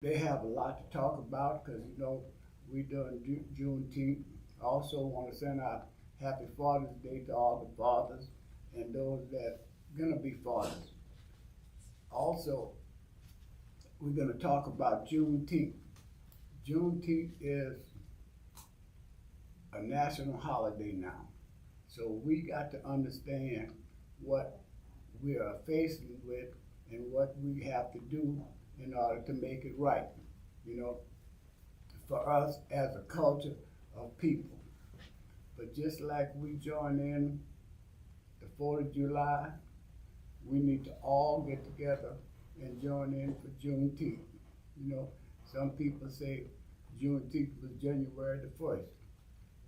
They have a lot to talk about because, we done Juneteenth. I also want to send out Happy Father's Day to all the fathers and those that gonna be fathers. Also, we're gonna talk about Juneteenth. Juneteenth is a national holiday now. So we got to understand what we are facing with and what we have to do in order to make it right, you know, for us as a culture of people. But just like we join in the 4th of July, we need to all get together and join in for Juneteenth. You know, some people say Juneteenth was January the 1st.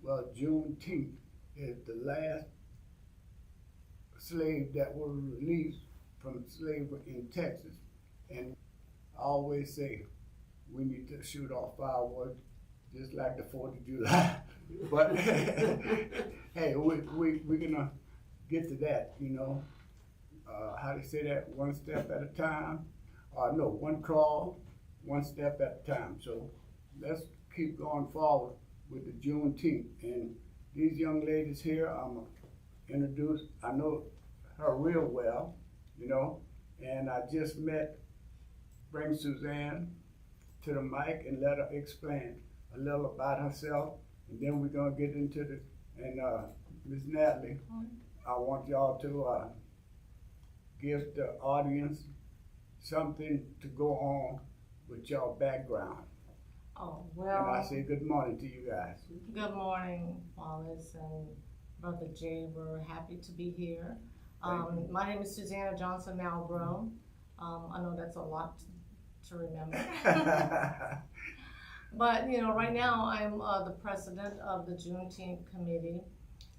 Well, Juneteenth is the last slave that was released from slavery in Texas. And I always say we need to shoot off fireworks just like the 4th of July. But hey, we're gonna get to that, how they say that, one step at a time. No, one crawl, one step at a time. So let's keep going forward with the Juneteenth. And these young ladies here, I'm gonna introduce, I know her real well, and I just bring Suzanne to the mic and let her explain a little about herself, and then we're gonna get into Ms. Natalie, I want y'all to give the audience something to go on with y'all background. Oh, And I well, say good morning to you guys. good morning, Wallace and Brother Jay. We're happy to be here. Thank My name is Susanna Johnson Malbrough. I know that's a lot to remember. But, right now I'm the president of the Juneteenth Committee.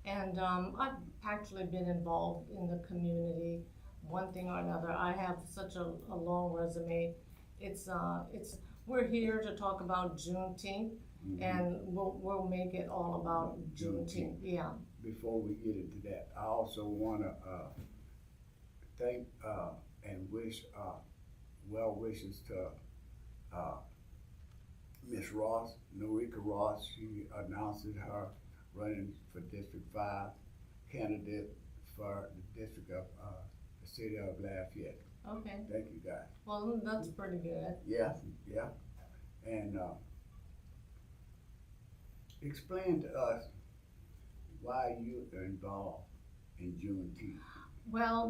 And I've actually been involved in the community, one thing or another. I have such a long resume. We're here to talk about Juneteenth, and we'll make it all about Juneteenth. Yeah. Before we get into that, I also want to thank and wish well wishes to Miss Ross, Norika Ross. She announces her running for District 5 candidate for the district of the city of Lafayette. Okay. Thank you, guys. Well, that's pretty good. Yeah. And explain to us why you are involved in Juneteenth. Well,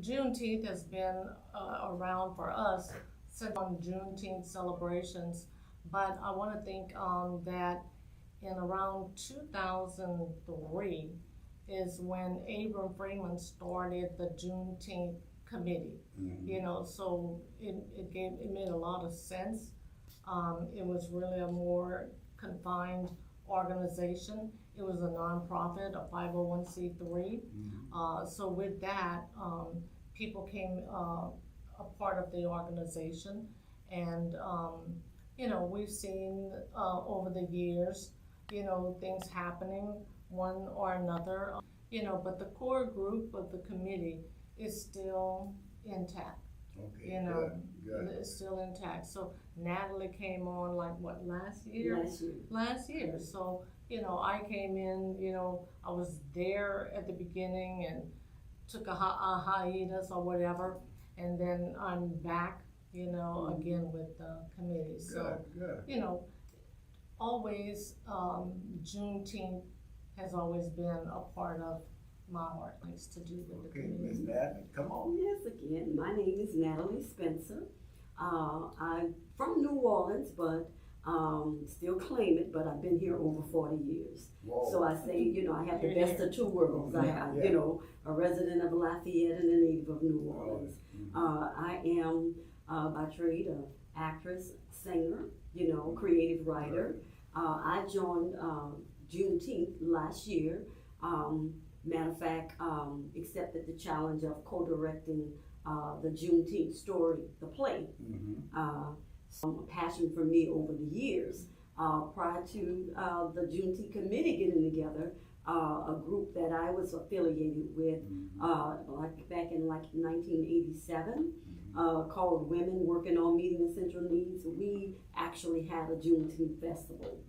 Juneteenth has been around for us since on Juneteenth celebrations, but I want to think that in around 2003 is when Abram Freeman started the Juneteenth Committee. So it made a lot of sense. It was really a more confined organization. It was a nonprofit, a 501c3. So with that, people came a part of the organization, and we've seen over the years, things happening one or another, but the core group of the committee is still intact. Okay, good. It's still intact. So Natalie came on last year? Last year. So, I came in, I was there at the beginning and took a hiatus or whatever, and then I'm back, again with the committee. So, Good. Always, Juneteenth has always been a part of my heart, things to do with the Okay, Miss community. Natalie, come on. Yes, again, my name is Natalie Spencer. I'm from New Orleans, but still claim it, but I've been here over 40 years. Whoa. So I say, I have the best of two worlds. I have, Yeah. a resident of Lafayette and a native of New Orleans. I am, by trade, an actress, singer, creative writer. I joined Juneteenth last year. Matter of fact, accepted the challenge of co-directing the Juneteenth story, the play. Some passion for me over the years. Prior to the Juneteenth Committee getting together, a group that I was affiliated with, back in 1987, called Women Working on Meeting Essential Needs. We actually had a Juneteenth festival.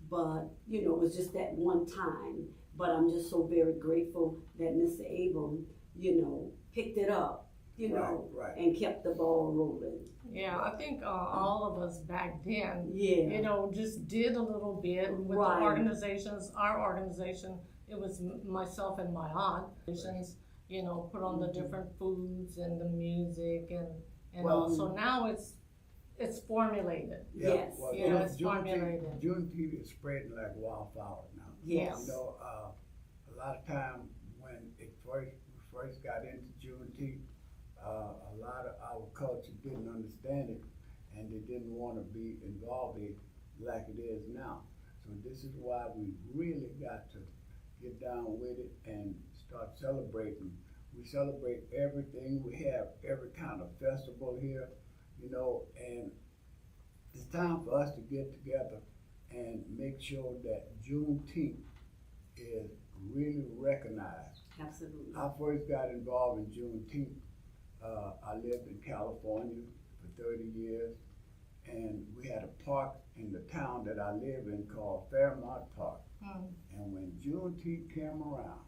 But, you know, it was just that one time. But I'm just so very grateful that Mr. Abram, you know, picked it up, you know, and kept the ball rolling. Yeah, I think all of us back then, Yeah. you know, just did a little bit with the organizations. Our organization, it was myself and my aunt. You know, put on the different foods and the music and all. So now it's formulated. Yes. Well, You know, it's formulated. Juneteenth is spreading like wildfire now. Yes. You know, a lot of time when we first got into Juneteenth, a lot of our culture didn't understand it, and they didn't want to be involved in it like it is now. So this is why we really got to get down with it and start celebrating. We celebrate everything. We have every kind of festival here, you know, and it's time for us to get together and make sure that Juneteenth is really recognized. Absolutely. I first got involved in Juneteenth. I lived in California for 30 years, and we had a park in the town that I live in called Fairmount Park. And when Juneteenth came around,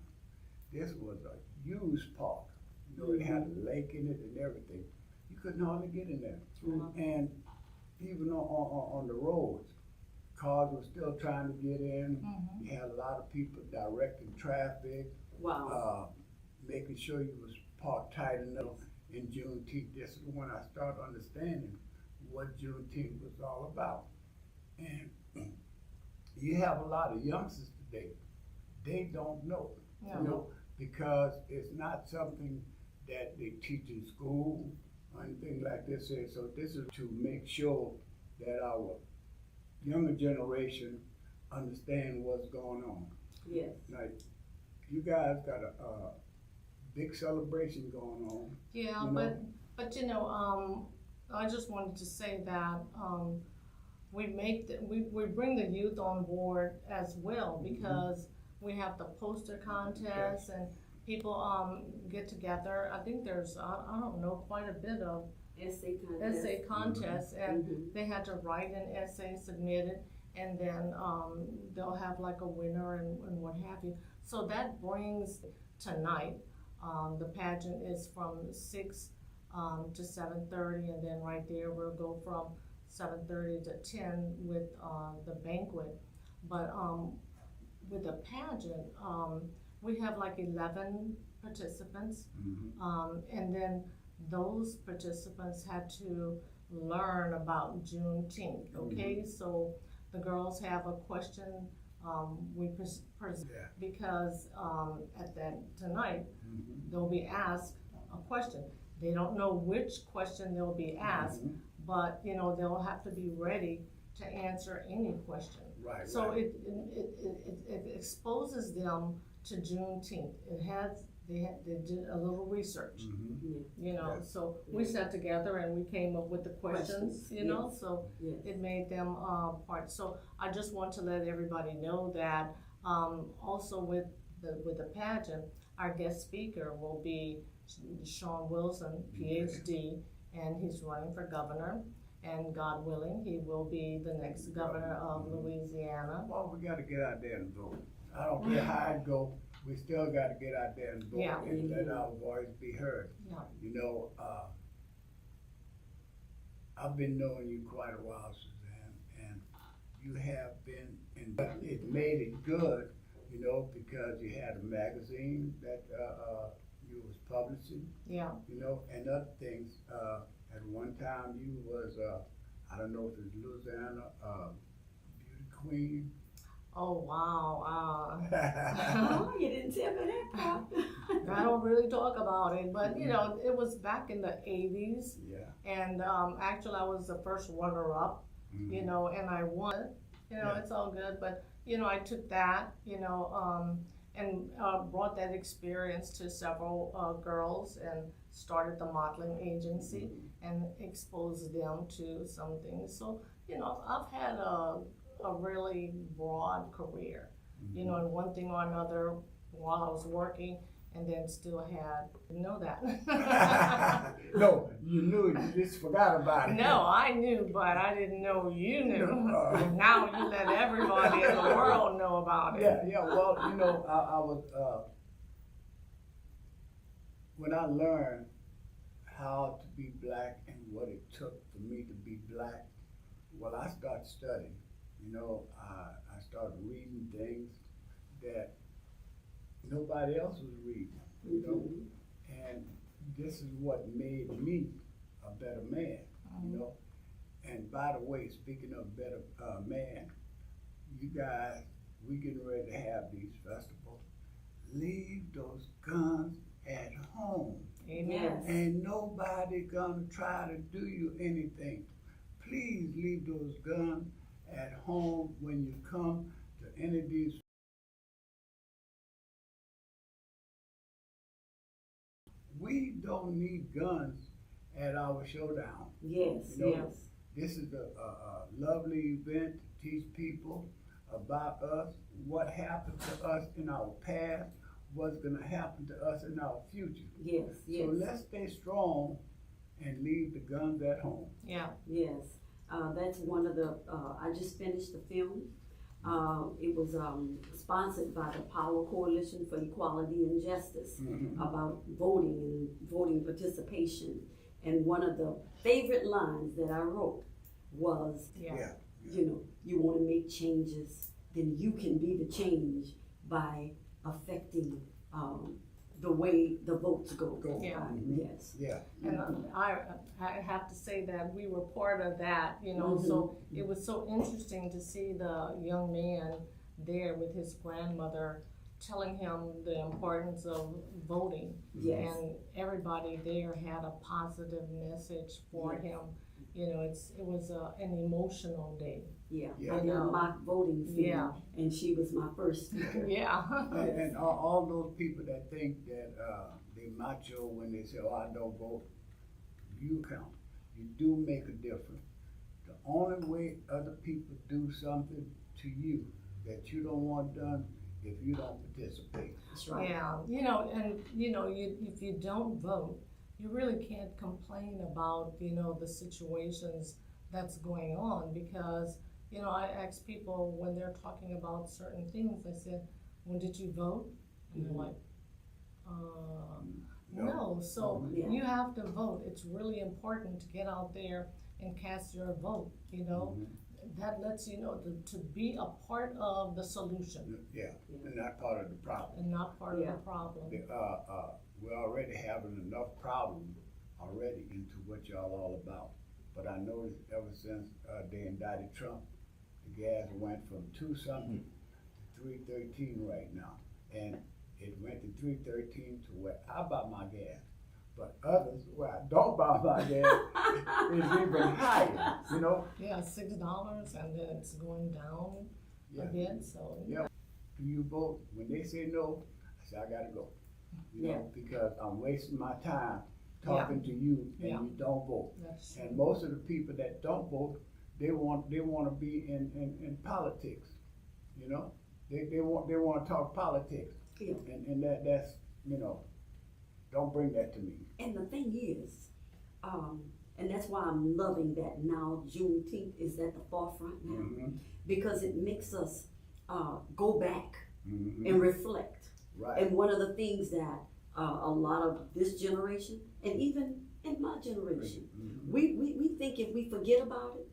this was a huge park. You know, it had a lake in it and everything. You couldn't hardly get in there. And even on the roads, cars were still trying to get in. You had a lot of people directing traffic. Wow. Making sure you was parked tight enough in Juneteenth. This is when I started understanding what Juneteenth was all about. And you have a lot of youngsters today, they don't know, you know, because it's not something that they teach in school or anything like this. So this is to make sure that our younger generation understand what's going on. Yes. Like, you guys got a big celebration going on. Yeah, you know? but you know, I just wanted to say that we bring the youth on board as well, because we have the poster contest and people get together. I think there's I don't know, quite a bit of essay contests, and they had to write an essay, submit it, and then they'll have like a winner and what have you. So that brings tonight. The pageant is from 6 to 7:30, and then right there we'll go from 7:30 to 10 with the banquet. But with the pageant, we have like 11 participants, and then those participants had to learn about Juneteenth. Okay, so the girls have a question. We present because at that tonight they'll be asked a question. They don't know which question they'll be asked, but you know they'll have to be ready to answer any question. Right. So right. it exposes them to Juneteenth. They did a little research, you know. Yes. So we sat together and we came up with the questions, you know. So it made them part. So I just want to let everybody know that also with the pageant, our guest speaker will be Sean Wilson, PhD, and he's running for governor. And God willing, he will be the next governor of Louisiana. Well, we got to get out there and vote. I don't care how it go. We still got to get out there and vote and let our voice be heard. Yeah. You know, I've been knowing you quite a while, Suzanne, and you have been, and it made it good, you know, because you had a magazine that you was publishing, you know, and other things. At one time, you was, I don't know if it's Louisiana, beauty queen. Oh, wow. Oh, you didn't tell me that part. I don't really talk about it, but you know, it was back in the 80s. Yeah. And actually, I was the first runner-up, you know, and I won. You know, it's all good, but you know, I took that, you know, and brought that experience to several girls and started the modeling agency and exposed them to some things. So, you know, I've had a really broad career, you know, and one thing or another while I was working and then still had, didn't know that. No, you knew it, you just forgot about it. No, I knew, but I didn't know you knew. No. Now you let everybody in the world know about it. Yeah, well, you know, I was, when I learned how to be black and what it took for me to be black, well, I started studying. You know, I started reading things that nobody else was reading, you know, and this is what made me a better man, you know. And by the way, speaking of better man, you guys, we getting ready to have these festivals. Leave those guns at home. Amen. Ain't nobody gonna try to do you anything. Please leave those guns at home when you come to any of these. We don't need guns at our showdown. Yes, You know, yes. This is a lovely event to teach people about us, what happened to us in our past, what's gonna happen to us in our future. Yes, yes. So let's stay strong and leave the guns at home. Yeah. Yes, that's one of the, I just finished the film. It was sponsored by the Power Coalition for Equality and Justice about voting and voting participation. And one of the favorite lines that I wrote was, Yeah. you know, you want to make changes, then you can be the change by affecting the way the votes go. Yeah. Yes. Yeah. And I have to say that we were part of that, you know, so it was so interesting to see the young man there with his grandmother telling him the importance of voting. Yes. And everybody there had a positive message for him. You know, it was an emotional day. Yeah. Yeah. And a mock voting field. Yeah. And she was my first speaker. Yeah. And all those people that think that they macho when they say, oh, I don't vote, you count. You do make a difference. The only way other people do something to you that you don't want done, if you don't participate. That's right. Yeah, you know, and you know, if you don't vote, you really can't complain about, you know, the situations that's going on, because, you know, I ask people when they're talking about certain things, I said, well, did you vote? And they're like, no. So Yeah. you have to vote. It's really important to get out there and cast your vote, you know. That lets you know to be a part of the solution Yeah, and not part of the problem. and not part of the problem. We're already having enough problems already into what y'all all about. But I noticed ever since they indicted Trump, the gas went from 2 something to 3.13 right now. And it went to 3.13 to where I buy my gas. But others, where I don't buy my gas, is even higher, you know? Yeah, $6, and then it's going down Yeah. a bit, so. Yeah. Do you vote? When they say no, I say I gotta go. You know, because I'm wasting my time talking to you and you don't vote. That's true. And most of the people that don't vote, they want to be in politics. You know, they want to talk politics. Yeah. And that's, you know, don't bring that to me. And the thing is, and that's why I'm loving that now Juneteenth is at the forefront now, because it makes us go back and reflect. Right. And one of the things that a lot of this generation, and even in my generation, we think if we forget about it,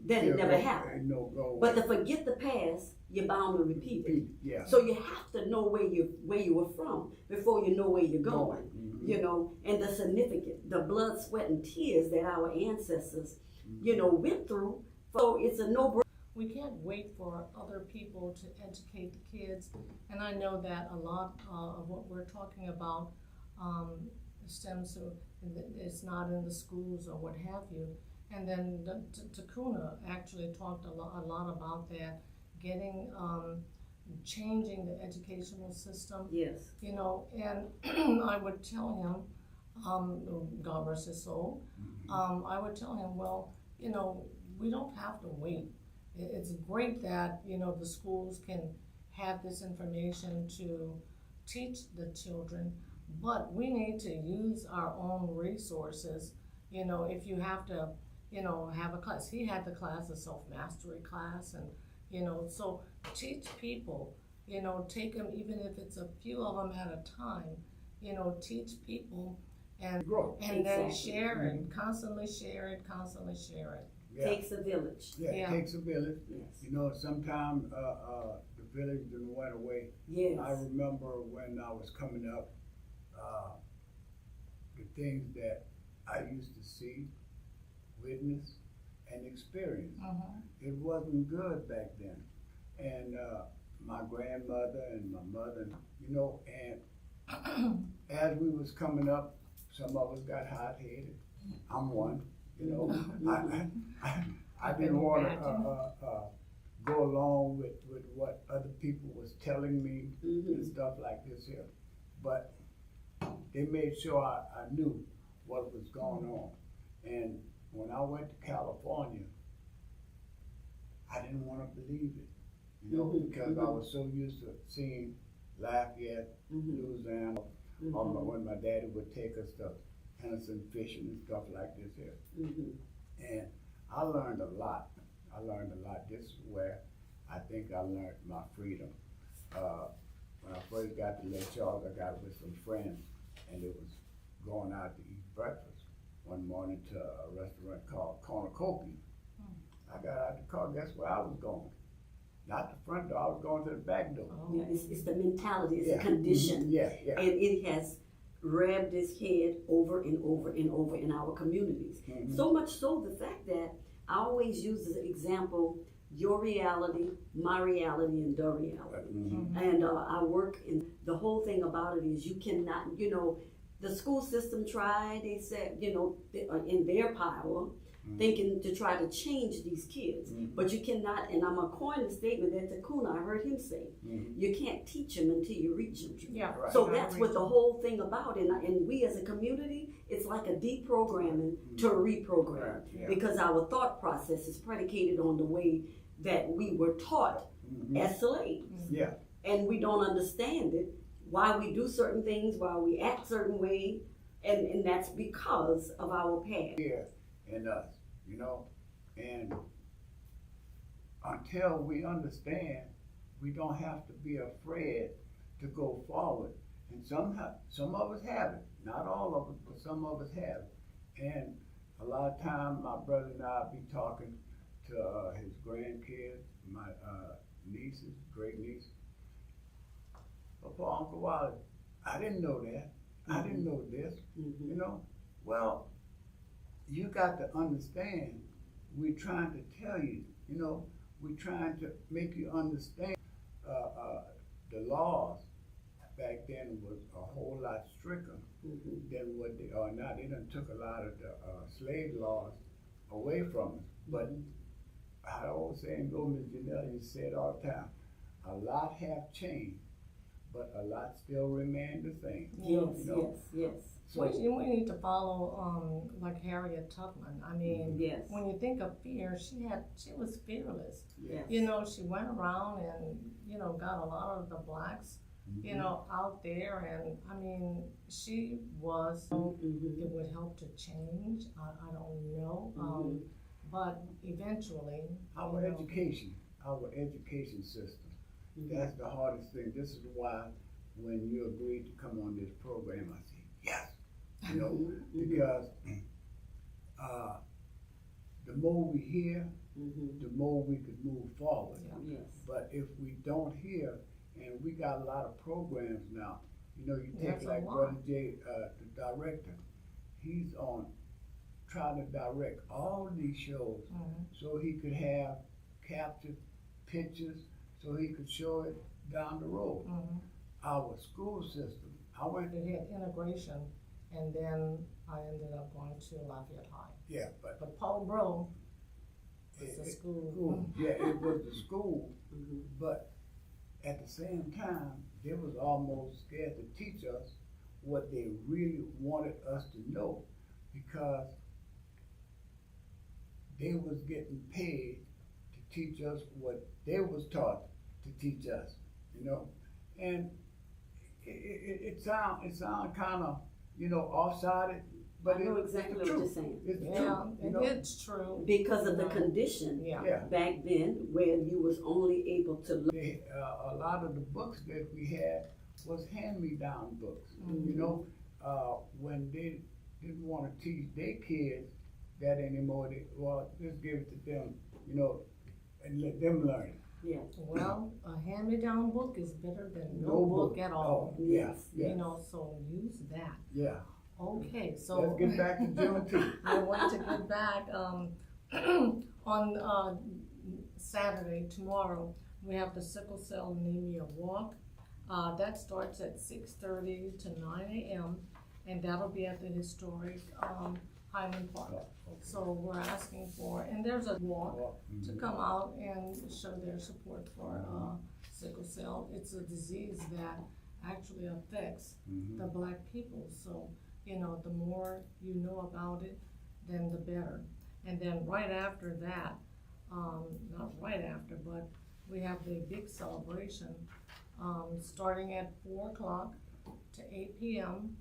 then it never happened. But to forget the past, you're bound to repeat it. Yeah. So you have to know where you were from before you know where you're going. You know, and the significant, the blood, sweat, and tears that our ancestors, you know, went through. So it's a no-brainer. We can't wait for other people to educate the kids, and I know that a lot of what we're talking about stems to, it's not in the schools or what have you. And then Takuna actually talked a lot about that, getting, changing the educational system. Yes. You know, and I would tell him, God rest his soul, I would tell him, well, you know, we don't have to wait. It's great that, you know, the schools can have this information to teach the children, but we need to use our own resources. You know, if you have to, you know, have a class, he had the class, a self-mastery class, and, you know, so teach people, you know, take them, even if it's a few of them at a time, you know, teach people and Grow. and then Exactly. share it, constantly share it, constantly share it. Yeah, Takes a village. yeah, it Yeah. takes a village. Yes. You know, sometimes the village didn't went away. Yes. I remember when I was coming up, the things that I used to see, witness, and experience. It wasn't good back then. And my grandmother and my mother, you know, and as we was coming up, some of us got hot-headed. I'm one, you know. I didn't want to go along with what other people was telling me and stuff like this here. But they made sure I knew what was going on. And when I went to California, I didn't want to believe it, you know, because I was so used to seeing Lafayette, Louisiana, when my daddy would take us to Henderson fishing and stuff like this here. And I learned a lot. This is where I think I learned my freedom. When I first got to Lake Charles, I got with some friends, and it was going out to eat breakfast one morning to a restaurant called Cornucopia. I got out the car, guess where I was going? Not the front door, I was going to the back door. Yeah, it's the mentality, it's Yeah. a condition. Yeah. And it has revved its head over and over and over in our communities. So much so the fact that I always use as an example your reality, my reality, and the reality. And I work in the whole thing about it is you cannot, you know, the school system tried, they said, you know, in their power, thinking to try to change these kids. But you cannot, and I'm going to coin the statement that Takuna, I heard him say, you can't teach them until you reach them. Yeah. Right. So that's what the whole thing about, and we as a community, it's like a deprogramming to a reprogram, Right, yeah. because our thought process is predicated on the way that we were taught as slaves, Yeah. and we don't understand it, why we do certain things, why we act certain way, and that's because of our past. Here in us, you know, and until we understand, we don't have to be afraid to go forward. And some of us have it, not all of us, but some of us have it. And a lot of time, my brother and I be talking to his grandkids, my nieces, great niece. Papa, Uncle Wally, I didn't know that. I didn't know this. You know, well, you got to understand. We're trying to tell you. You know, we're trying to make you understand. The laws back then was a whole lot stricter than what they are now. They done took a lot of the slave laws away from us. But I always say, and go, Ms. Janelle, you say it all the time, a lot have changed, but a lot still remain the same. Yes, You know? yes. So, We need to follow like Harriet Tubman. I mean, Yes. when you think of fear, she was fearless. Yes. You know, she went around and, you know, got a lot of the blacks, you know, out there, and I mean, she was, it would help to change, I don't know, but eventually, our you know, education system, that's the hardest thing. This is why when you agreed to come on this program, I said, yes, you know, because the more we hear, the more we could move forward. Yes. But if we don't hear, and we got a lot of programs now, you know, you take That's a like lot. Brother Jay, the director, he's on trying to direct all these shows so he could have captured pictures, so he could show it down the road. Our school system, I went, we had integration, and then I ended up going to Lafayette High. yeah, but But Paul Bro was the school. yeah, it was the school, but at the same time, they was almost scared to teach us what they really wanted us to know, because they was getting paid to teach us what they was taught to teach us, you know? And it sound kind of, off-sided, but I know it's exactly the what you're truth. saying. It's the Yeah, truth, you know? it's true. Because of the Yeah. condition Yeah. back then where you was only able to learn. A lot of the books that we had was hand-me-down books. When they didn't want to teach their kids that anymore, just give it to them, and let them learn it. Yes. Well, a hand-me-down book is better than no No book book. at all. Oh, yeah, Yes. yeah. So use that. Yeah. Okay, so. Let's get back to Juneteenth. I want to get back, on, Saturday, tomorrow, we have the Sickle Cell Anemia Walk. That starts at 6:30 to 9 a.m. and that'll be at the historic, Highland Park. So we're asking for, and there's a walk to come out and show their support for, sickle cell. It's a disease that actually affects the Black people, so, the more you know about it, then the better. And then right after that, not right after, but we have the big celebration, starting at 4 o'clock to 8 p.m.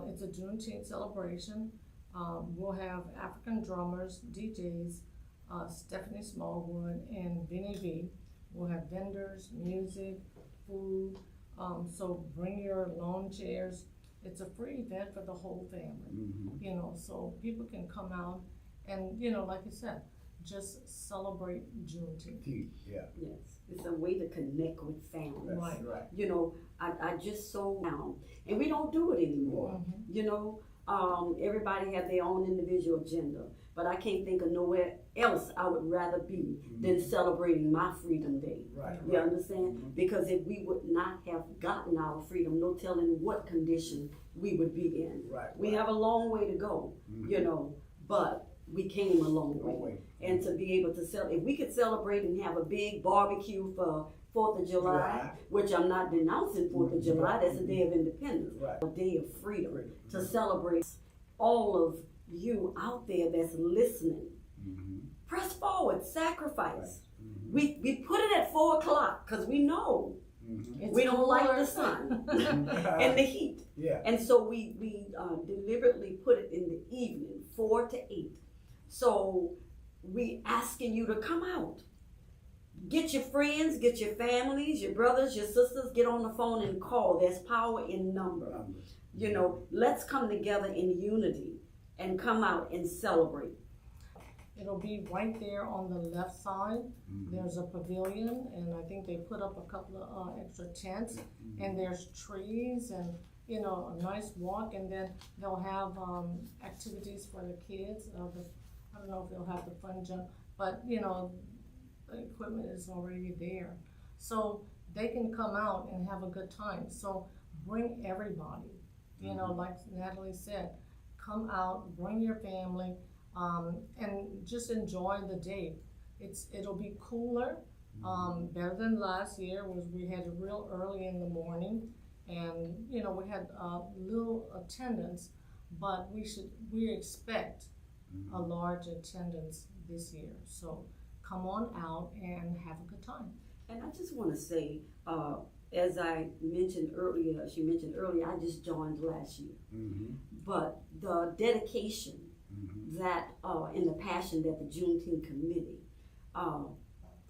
It's a Juneteenth celebration. We'll have African drummers, DJs, Stephanie Smallwood and Vinnie V. We'll have vendors, music, food, so bring your lawn chairs. It's a free event for the whole family, so people can come out and, like you said, just celebrate Juneteenth. Yeah. Yes. It's a way to connect with families. Right. Right. I just so down, and we don't do it anymore. Everybody have their own individual agenda, but I can't think of nowhere else I would rather be than celebrating my Freedom Day. Right. You understand? Because if we would not have gotten our freedom, no telling what condition we would be in. Right. We have a long way to go, but we came a long way. And to be able to celebrate, if we could celebrate and have a big barbecue for 4th of July, which I'm not denouncing 4th of July, that's a day of independence, a day of freedom, to celebrate all of you out there that's listening. Press forward, sacrifice. We put it at 4 o'clock because we know we don't like the sun and the heat. Yeah. And so we deliberately put it in the evening, 4 to 8. So we asking you to come out. Get your friends, get your families, your brothers, your sisters, get on the phone and call. There's power in numbers. Let's come together in unity and come out and celebrate. It'll be right there on the left side. There's a pavilion, and I think they put up a couple of extra tents, and there's trees and, a nice walk, and then they'll have activities for the kids. I don't know if they'll have the fun jump, but, the equipment is already there. So they can come out and have a good time. So bring everybody, like Natalie said, come out, bring your family, and just enjoy the day. It'll be cooler, better than last year, was we had it real early in the morning, and we had little attendance, but we expect a large attendance this year. So come on out and have a good time. And I just want to say, as I mentioned earlier, I just joined last year. But the dedication that and the passion that the Juneteenth Committee,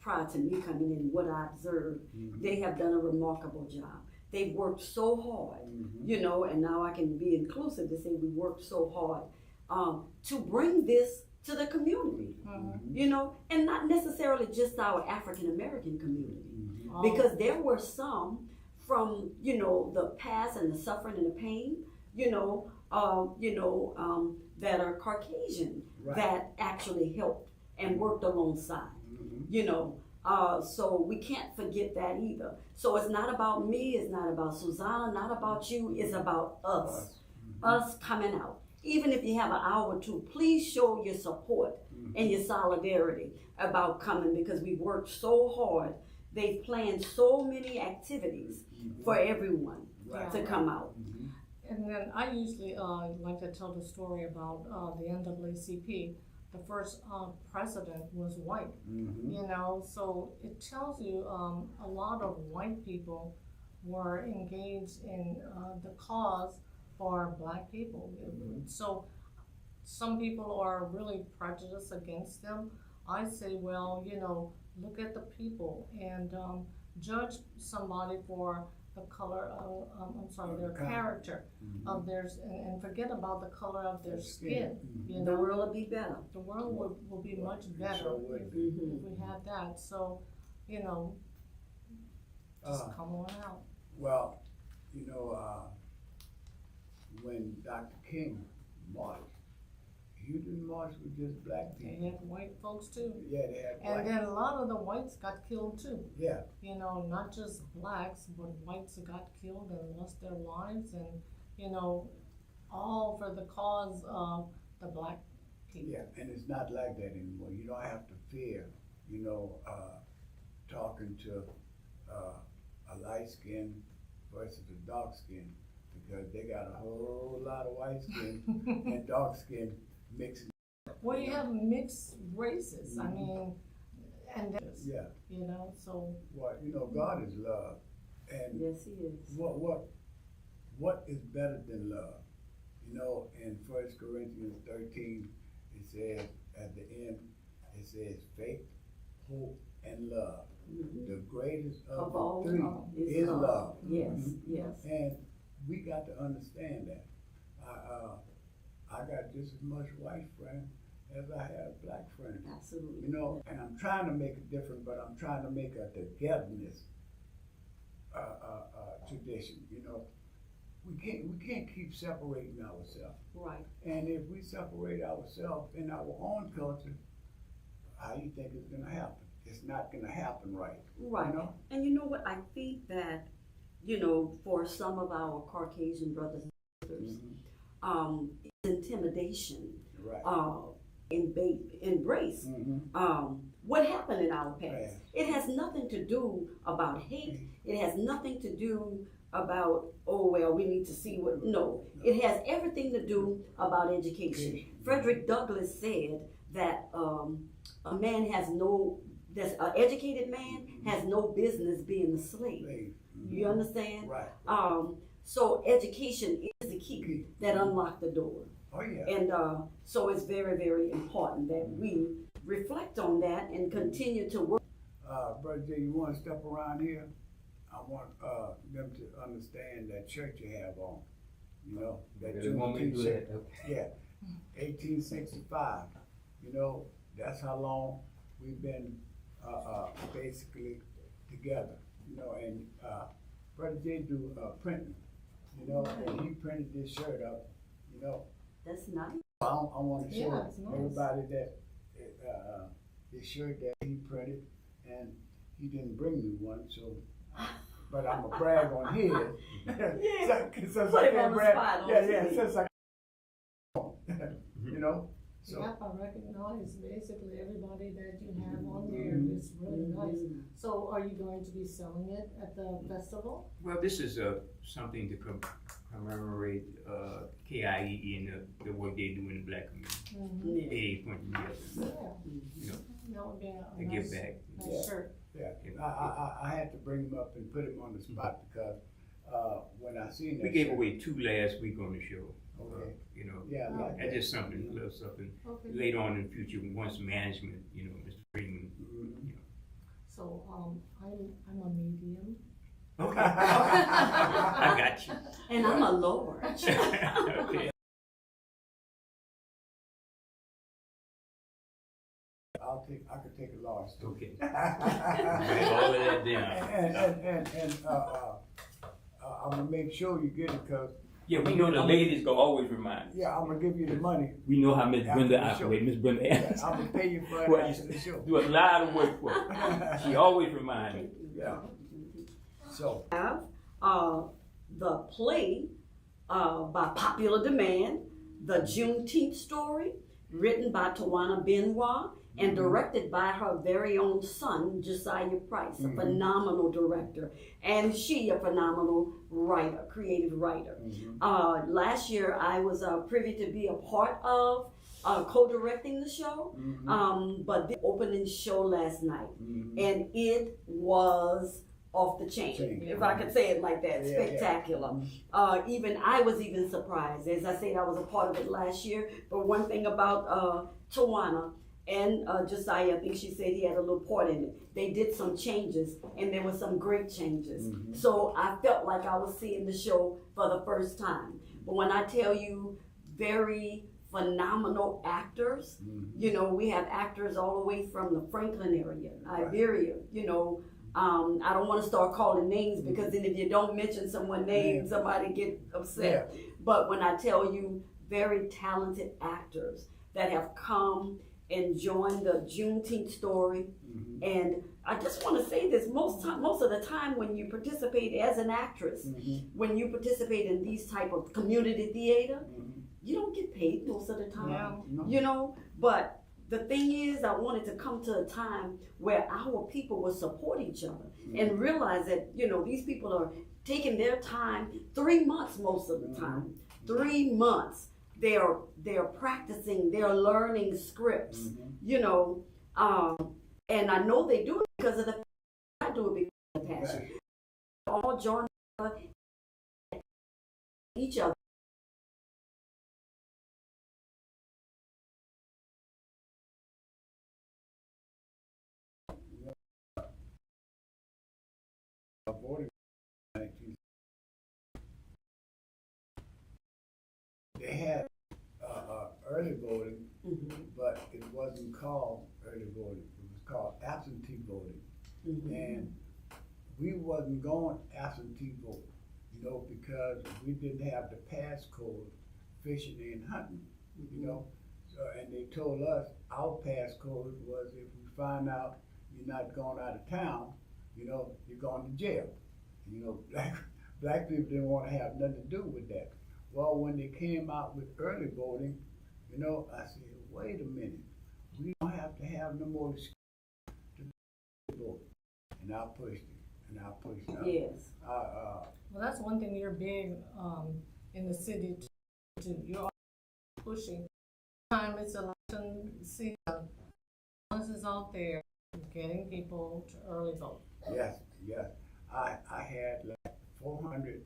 prior to me coming in, what I observed, they have done a remarkable job. They've worked so hard, and now I can be inclusive to say we worked so hard to bring this to the community, and not necessarily just our African American community, because there were some from the past and the suffering and the pain, that are Caucasian that actually helped and worked alongside, so we can't forget that either. So it's not about me, it's not about Susanna, not about you, it's about us coming out. Even if you have an hour or two, please show your support and your solidarity about coming, because we've worked so hard. They've planned so many activities for everyone to come out. And then I usually like to tell the story about the NAACP. The first president was white, so it tells you a lot of white people were engaged in the cause for Black people. So some people are really prejudiced against them. I say, well, look at the people and judge somebody for the color of, their character of theirs, and forget about the color of their skin. The world will be better. The world will be much better if we had that. So, just come on out. Well, when Dr. King marched, he didn't march with just black people. They had white folks too. Yeah, they had white. And then a lot of the whites got killed too. Yeah. Not just blacks, but whites got killed and lost their lives, and all for the cause of the Black people. Yeah, and it's not like that anymore. You don't have to fear, talking to a light skin versus a dark skin, because they got a whole lot of white skin and dark skin mixing. Well, you have mixed races. I mean, and that's, Yeah. So. Well, God is love, and Yes, He is. what is better than love? In 1 Corinthians 13, it says at the end, it says faith, hope, and love. The greatest of all the three is love. Yes, yes. And we got to understand that. I got just as much white friends as I have black friends. Absolutely. And I'm trying to make it different, but I'm trying to make a togetherness tradition. We can't keep separating ourselves. Right. And if we separate ourselves in our own culture, how do you think it's going to happen? It's not going to happen right. Right. And you know what? I think that, for some of our Caucasian brothers and sisters, intimidation, right. Embrace what happened in our past. It has nothing to do about hate. It has nothing to do about, we need to see what. No, it has everything to do about education. Frederick Douglass said that a man has an educated man has no business being a slave. You understand? Right. So education is the key that unlocks the door. Oh yeah. And so it's very, very important that we reflect on that and continue to work. Brother Jay, you want to step around here? I want them to understand that shirt you have on. That really want me to do that? Yeah, 1865. That's how long we've been basically together. And Brother Jay do printing. And he printed this shirt up. That's nice. I want to show Yeah, it's nice. everybody that this shirt that he printed, and he didn't bring me one, so. But I'm gonna brag on his. Since Put I him on can't the brag. spot, Yeah, okay. since I. So. Yep, I recognize basically everybody that you have on there. It's really nice. So are you going to be selling it at the festival? Well, this is something to commemorate KIEE and the work they do in the Black community. Yeah. 88 point years. That would be a To give back. nice shirt. Yeah, I had to bring him up and put him on the spot because when I seen that. We gave shirt- away 2 last week on the show. Okay. Yeah, I like that's that. just something, a little something. Okay. Later on in the future, once management, Mr. Freeman, So I'm a medium. Okay. I got you. And I'm a Lord. Okay. I could take a large too. Okay. Write all of that down. And I'm gonna make sure you get it because. Yeah, we know the ladies gonna always remind us. Yeah, I'm gonna give you the money. We know how Miss After Brenda the show. operates. Miss Brenda Yeah, I'm gonna pay you for it Well, after the show. do a lot of work for her. She always reminds me. Yeah. So. Have the play by popular demand, The Juneteenth Story, written by Tawana Benoit and directed by her very own son, Josiah Price, a phenomenal director, and she a phenomenal writer, creative writer. Last year I was privy to be a part of co-directing the show, but the opening show last night, and it was off the chain, Chain. if I could say it like that. Yeah, Spectacular. Even I was even surprised. As I said, I was a part of it last year. But one thing about Tawana and Josiah, I think she said he had a little part in it. They did some changes, and there were some great changes. So I felt like I was seeing the show for the first time. But when I tell you, very phenomenal actors. You know, we have actors all the way from the Franklin area, Iberia, you know. I don't want to start calling names because then if you don't mention someone's name, somebody get upset. But when I tell you very talented actors that have come and joined the Juneteenth story, and I just want to say this, most of the time when you participate as an actress, when you participate in these type of community theater, you don't get paid most of the time, you know. But the thing is, I wanted to come to a time where our people will support each other and realize that, you know, these people are taking their time, 3 months most of the time, 3 months. They're practicing, they're learning scripts, you know, and I know they do it because of the I do it because of the passion. All join each other. Voting, they had early voting, but it wasn't called early voting. It was called absentee voting, and we wasn't going absentee vote, you know, because we didn't have the passcode fishing and hunting, you know. So, and they told us our passcode was if we find out you're not going out of town, you know, you're going to jail. You know, black people didn't want to have nothing to do with that. Well, when they came out with early voting, you know, I said, wait a minute, we don't have to have no more excuse to vote. And I pushed it, and I pushed it. Yes. Well, that's one thing you're big in the city too. You're pushing. Time it's election season. This is out there getting people to early vote. Yes. I had like 400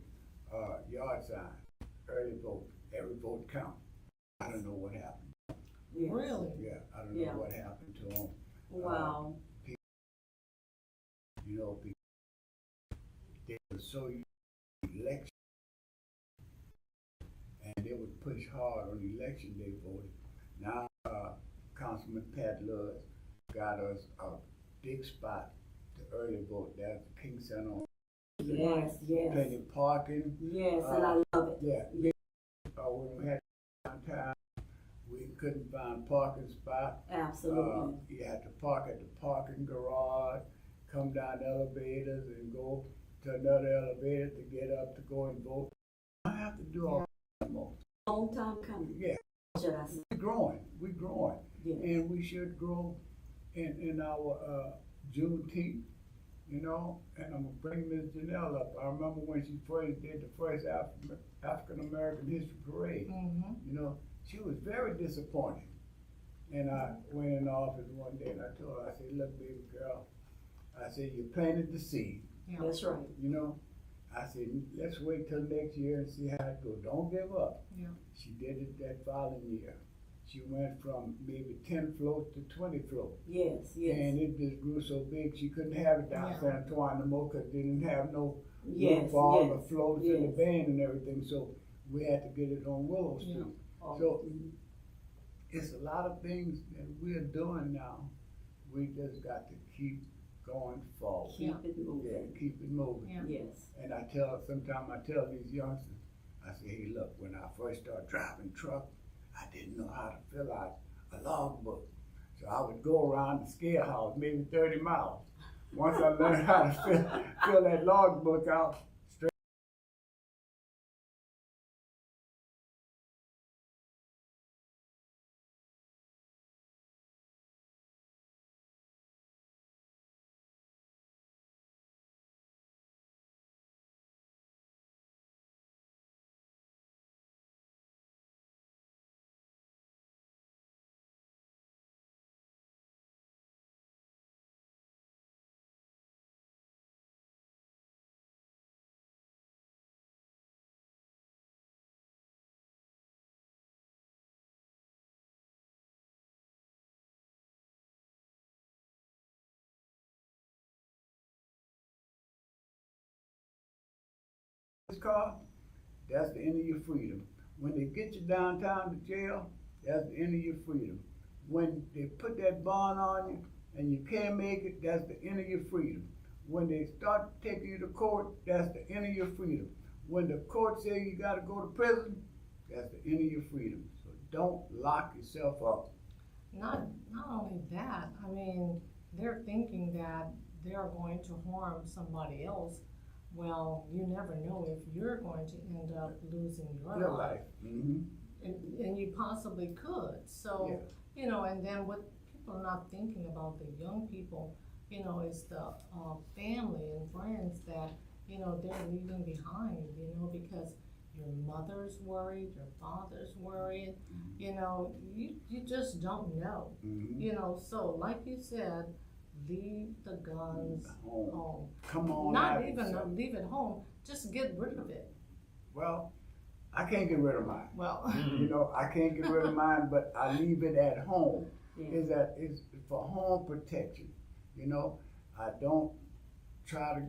yard signs, early vote, every vote count. I don't know what happened. Yes. Really? Yeah, I don't know what happened to them. Wow. You know, they were so used to election, and they would push hard on election day voting. Now, Councilman Pat Lewis got us a big spot to early vote. That's King Center. Yes. Plenty of parking. Yes, and I love it. Yeah. When we had downtown, we couldn't find parking spot. Absolutely. You had to park at the parking garage, come down the elevators and go to another elevator to get up to go and vote. I have to do all that more. Long time coming. Yeah. Should I say? We're growing. Yes. And we should grow in our Juneteenth, you know, and I'm gonna bring Ms. Janelle up. I remember when she first did the first African American History Parade. You know, she was very disappointed. And I went in the office one day and I told her, I said, look, baby girl, I said, you planted the seed. Yeah. That's right. You know, I said, let's wait till next year and see how it goes. Don't give up. Yeah. She did it that following year. She went from maybe 10 floats to 20 floats. Yes. And it just grew so big she couldn't have it down San Antonio no more because they didn't have no room for all the floats and the band and everything. So we had to get it on Willow Street. So it's a lot of things that we're doing now. We just got to keep going forward. Keep it moving. Yeah, keep it moving. Yeah. Yes. And sometimes I tell these youngsters, I say, hey, look, when I first started driving truck, I didn't know how to fill out a logbook. So I would go around the scale house, maybe 30 miles. Once I learned how to fill that logbook out, car, that's the end of your freedom. When they get you downtown to jail, that's the end of your freedom. When they put that bond on you and you can't make it, that's the end of your freedom. When they start taking you to court, that's the end of your freedom. When the court say you gotta go to prison, that's the end of your freedom. So don't lock yourself up. Not only that, I mean, they're thinking that they're going to harm somebody else. Well, you never know if you're going to end up losing your life. Mm-hmm. And you possibly could. So, Yeah. you know, and then what people are not thinking about, the young people, you know, is the family and friends that, you know, they're leaving behind, you know, because your mother's worried, your father's worried, you know, you just don't know, Mm-hmm. you know. So like you said, leave the guns home. Come on. Not out even yourself. leave it home, just get rid of it. Well, I can't get rid of mine. Well, You know, I can't get rid of mine, but I leave it at home. Yeah. It's for home protection. You know, I don't try to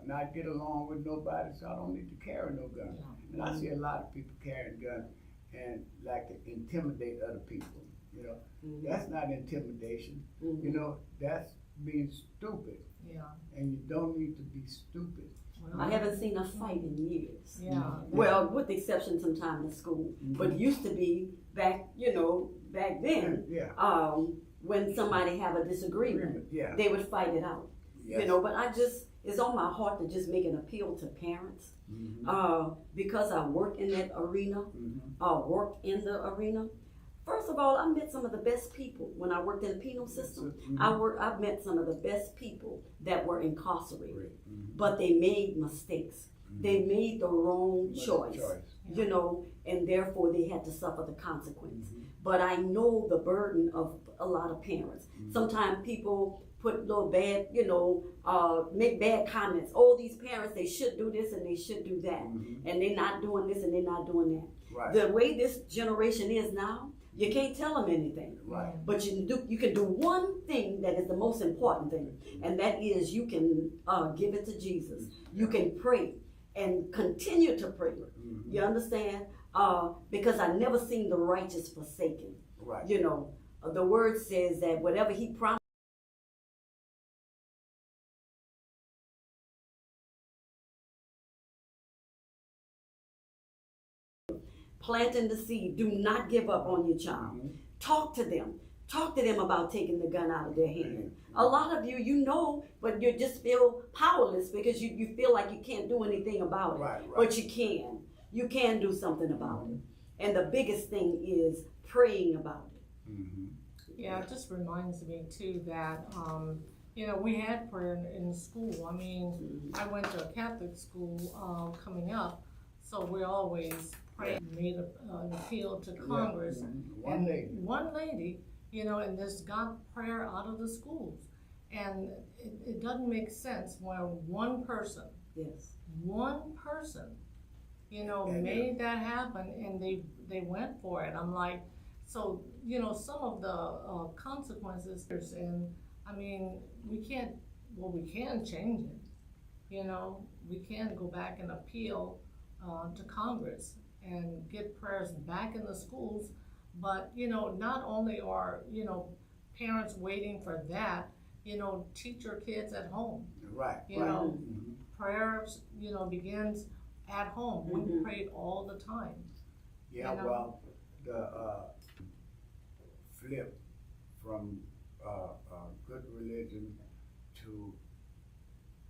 not get along with nobody, so I don't need to carry no gun. And I see a lot of people carrying guns and like to intimidate other people. You know, that's not intimidation. Mhm. You know, that's being stupid, yeah. and you don't need to be stupid. Well, I haven't seen a fight in years. yeah. Well, with the exception sometime in school, but it used to be back, you know, back then, Yeah. when somebody have a disagreement, Yeah. they would fight it out. Yes. You know, but it's on my heart to just make an appeal to parents, Mhm. because I work in that arena, Mhm. worked in the arena. First of all, I met some of the best people when I worked in the penal system. I've met some of the best people that were incarcerated, Mhm. but they made mistakes. They made the wrong But choice, you know, and therefore they had to suffer the consequence. Mhm. But I know the burden of a lot of parents. Mhm. Sometimes people put little bad, you know, make bad comments. Oh, these parents, they should do this and they should do that. Mhm. And they're not doing this and they're not doing that. Right. The way this generation is now, you can't tell them anything. Right. But you can do one thing that is the most important thing, and that is you can give it to Jesus. You can pray and continue to pray. Mhm. You understand? Because I never seen the righteous forsaken. Right. You know, the word says that whatever he promised, planting the seed. Do not give up on your child. Mhm. Talk to them. Talk to them about taking the gun out of their hand. A lot of you know, but you just feel powerless because you feel like you can't do anything about it. Right. Right. But you can. You can do something about it. And the biggest thing is praying about it. Mhm. Yeah, it just reminds me too that, you know, we had prayer in school. I mean, I went to a Catholic school coming up, so we always prayed, made an appeal to Congress. Mhm. One And lady. one lady, you know, and this got prayer out of the schools. And it doesn't make sense when one person, Yes. you know, Yeah, yeah. made that happen and they went for it. I'm like, so, you know, some of the consequences, and I mean, we can change it. You know, we can go back and appeal to Congress and get prayers back in the schools. But, you know, not only are, you know, parents waiting for that, you know, teach your kids at home. Right. You right. know, Mhm. prayers, you know, begins at home. We prayed all the time. Yeah. you know? Well, the flip from good religion to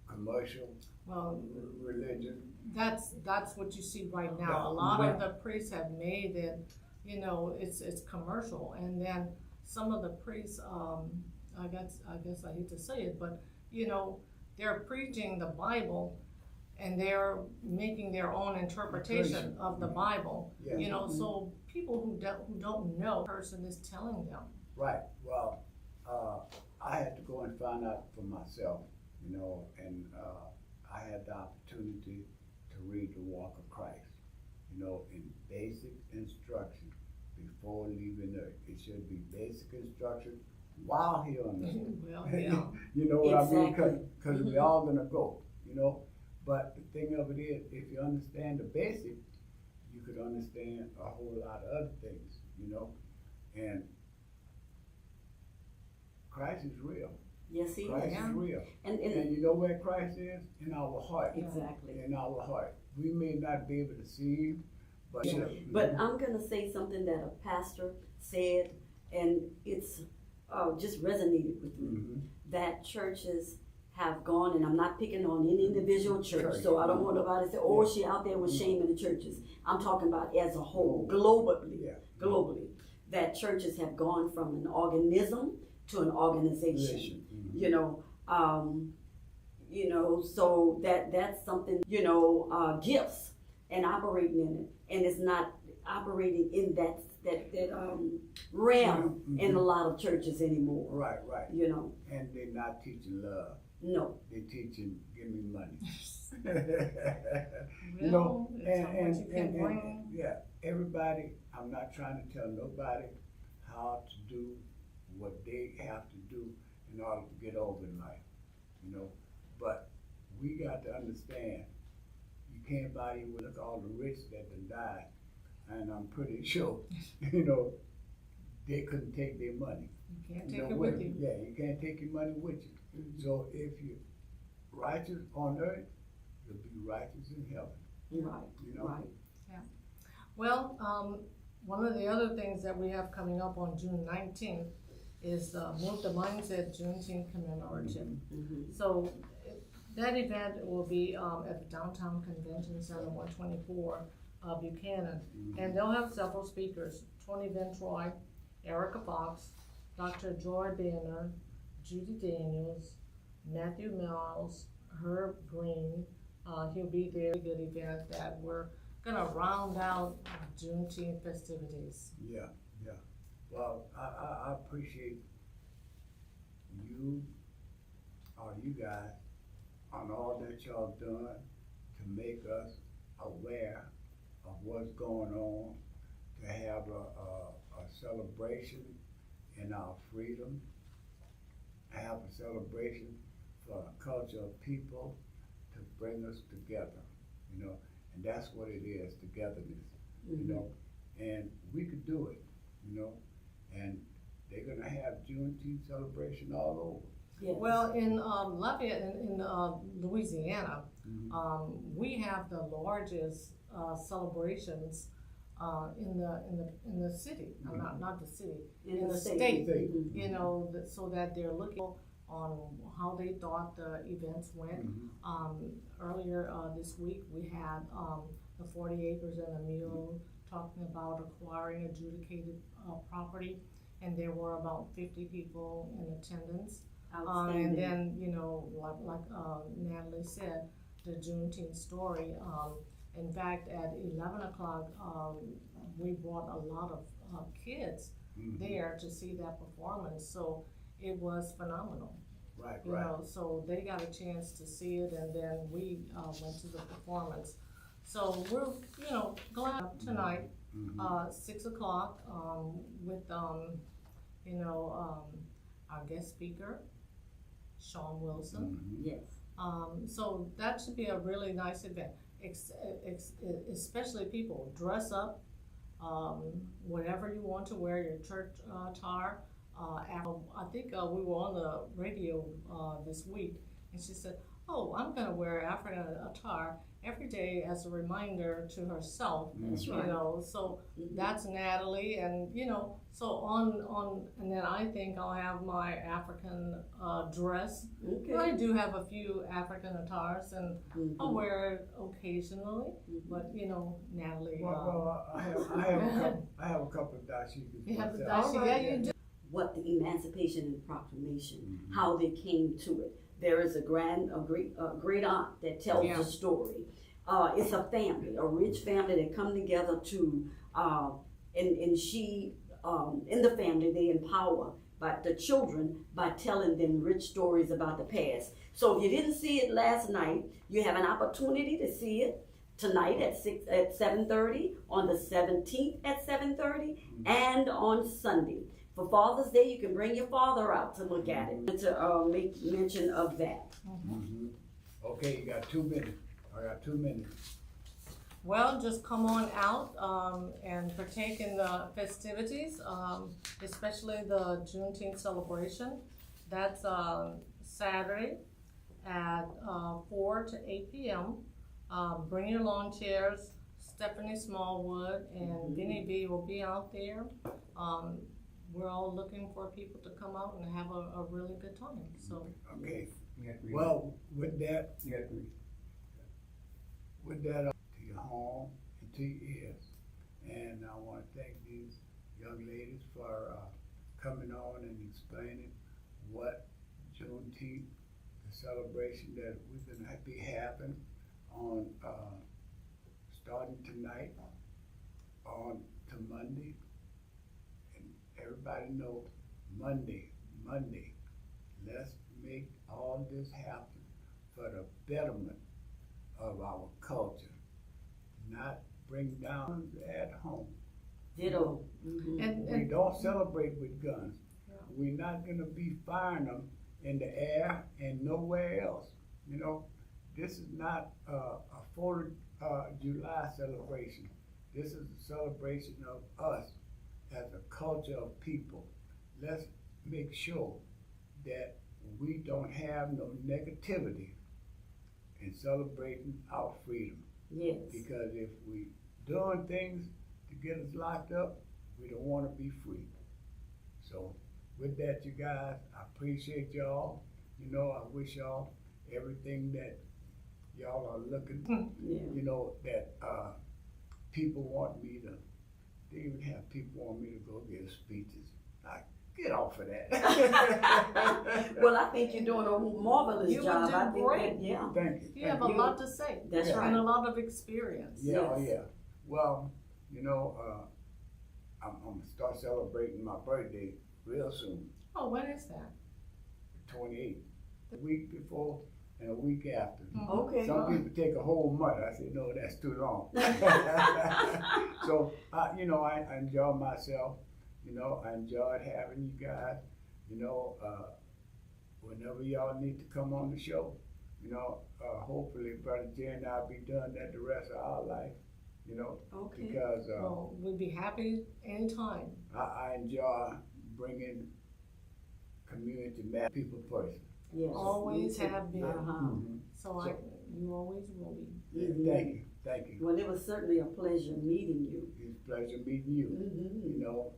commercial Well, religion. that's what you see right now. A lot of the priests have made it, you know, it's commercial, and then some of the priests, I guess I hate to say it, but you know, they're preaching the Bible, and they're making their own interpretation of the Bible. Yeah. You know, so people who don't know, person is telling them. Right. Well, I had to go and find out for myself, you know, and I had the opportunity to read the Walk of Christ, you know, in basic instruction before leaving Earth. It should be basic instruction while here on earth. Well, yeah. You know what I mean? Exactly. Because we all gonna go, you know. But the thing of it is, if you understand the basic, you could understand a whole lot of other things, you know? And Christ is real. Yes, he Christ is. Yeah. is real. And And you know where Christ is? In our heart. exactly. In our heart. We may not be able to see him, but But I'm gonna say something that a pastor said, and it's just resonated with me. Mhm. That churches have gone, and I'm not picking on any individual church, Church. so I don't want nobody to say, "Oh, she out there with shame in the churches." I'm talking about as a whole, globally. Yeah. Globally, that churches have gone from an organism to an organization. Mhm. So that's something, gifts and operating in it, and it's not operating in that realm Mhm. in a lot of churches anymore. Right, right. And they're not teaching love. No. They're teaching, give me money. Well, it's how much you can and bring. yeah, everybody, I'm not trying to tell nobody how to do what they have to do in order to get over in life, but we got to understand, you can't buy you with all the rich that done died, and I'm pretty sure, they couldn't take their money. You can't take it with you. Yeah, you can't take your money with you. Mhm. So if you're righteous on earth, you'll be righteous in heaven. Right. Right. Well, one of the other things that we have coming up on June 19th is Move the Mindset Juneteenth commemorative. Mm-hmm. So that event will be at the Downtown Convention Center, 124 Buchanan. And they'll have several speakers: Tony Ventroy, Erica Fox, Dr. Joy Banner, Judy Daniels, Matthew Miles, Herb Green. He'll be there. Good event that we're gonna round out Juneteenth festivities. Yeah. Well, I appreciate you guys on all that y'all done to make us aware of what's going on, to have a celebration in our freedom, have a celebration for a culture of people to bring us together, and that's what it is, togetherness, and we could do it, and they're gonna have Juneteenth celebration all over. Yes. Well, in Lafayette, in Louisiana, Mhm. we have the largest celebrations in the city, not the city, in the state. Mhm. So that they're looking on how they thought the events went. Mhm. Earlier this week, we had the 40 Acres and a Mule talking about acquiring adjudicated property, and there were about 50 people in attendance. And then, like Natalie said, the Juneteenth story. In fact, at 11 o'clock, we brought a lot of kids Mhm. there to see that performance. So it was phenomenal. Right. So they got a chance to see it, and then we went to the performance. So we're, glad tonight, Mhm. 6 o'clock, with, our guest speaker, Sean Wilson. Mhm. Yes. So that should be a really nice event, especially people dress up, whatever you want to wear, your church attire. I think we were on the radio this week, and she said, "Oh, I'm gonna wear African attire every day as a reminder to herself." That's You right. know, so Mhm. that's Natalie, and so and then I think I'll have my African dress. Okay. I do have a few African attires, and Mhm. I'll wear it occasionally. Mhm. But Natalie, Well, I have a couple of dashikis. you have the myself. dashi, yeah, you do. What the Emancipation and Proclamation, Mhm. how they came to it. There is a great aunt that tells Yeah. the story. It's a family, a rich family that come together to, and she, in the family, they empower the children by telling them rich stories about the past. So if you didn't see it last night, you have an opportunity to see it tonight at 7:30, on the 17th at 7:30, and on Sunday. For Father's Day, you can bring your father out to look at it, to make mention of that. Mhm. Okay, you got 2 minutes. I got 2 minutes. Well, just come on out, and partake in the festivities, especially the Juneteenth celebration. That's, Saturday at, 4 to 8 p.m. Bring your lawn chairs. Stephanie Smallwood and Vinnie B will be out there. We're all looking for people to come out and have a really good time, so. Okay, You got three. well, with that, You got three. to your home and to your ears. And I wanna thank these young ladies for, coming on and explaining what Juneteenth, the celebration that we're gonna be having on, starting tonight on to Monday. And everybody know, Monday, let's make all this happen for the betterment of our culture, not bring down at home. Ditto. Mhm. And, We don't celebrate with guns. Yeah. We're not gonna be firing them in the air and nowhere else. You know, this is not a 4th of July celebration. This is a celebration of us as a culture of people. Let's make sure that we don't have no negativity in celebrating our freedom. Yes. Because if we doing things to get us locked up, we don't wanna be free. So with that, you guys, I appreciate y'all. You know, I wish y'all everything that y'all are looking, Yeah. you know, that, people want me to, they even have people want me to go give speeches. I get off of that. Well, I think you're doing a marvelous You would job. do I think great. that, yeah. Thank you. you have a thank you. lot to say. That's Yeah. right. And a lot of experience. Yeah, oh, Yes. yeah. Well, you know, I'm gonna start celebrating my birthday real soon, Oh, when is that? 28th. The week before and a week after. Okay. Some people take a whole month. I said, no, that's too long. So, you know, I enjoy myself. You know, I enjoyed having you guys. You know, whenever y'all need to come on the show, you know, hopefully Brother Jay and I'll be doing that the rest of our life. You know, Okay. because Well, we'd be happy anytime. I enjoy bringing community mad people person. Yes. Always Me too. have been. Uh-huh. So you always will be. Yeah, Mhm. thank you. Well, it was certainly a pleasure meeting you. It's a pleasure meeting you. Mm-hmm. You know,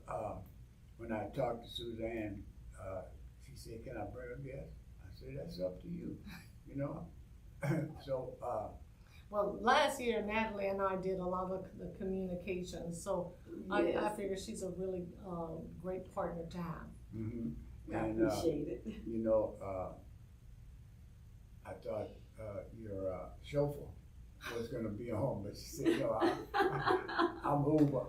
when I talked to Suzanne, she said, "Can I bring a guest?" I said, "That's up to you." You know, so Well, last year Natalie and I did a lot of the communications, so I Yes. figure she's a really great partner to have. mhm. I and appreciate it. you know, I thought your chauffeur was gonna be home, but she said, "No, I'm Uber."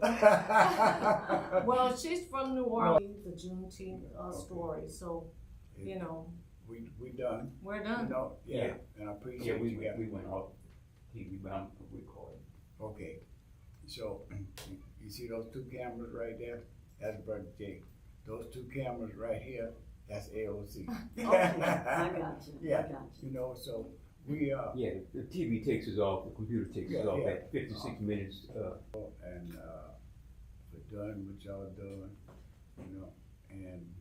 Well, she's from New Orleans, the Juneteenth story, so, you know, we done. we're You done. know, yeah, Yeah. and I Yeah, appreciate we you guys. went off TV, but I'm recording. Okay, so you see those 2 cameras right there? That's Brother Jay. Those 2 cameras right here, that's AOC. Okay, I got you. Yeah. I got you. You know, so we Yeah, the TV takes us off, the computer takes us Yeah, off yeah. at 56 minutes. and for doing what y'all doing, you know, and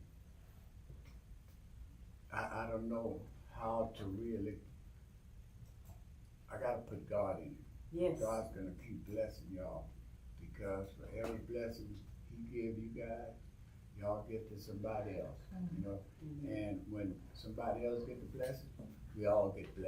I don't know how to really. I gotta put God in it. Yes. God's gonna keep blessing y'all because for every blessing He give you guys, y'all get to somebody else, you know. And when somebody else get the blessing, we all get blessed.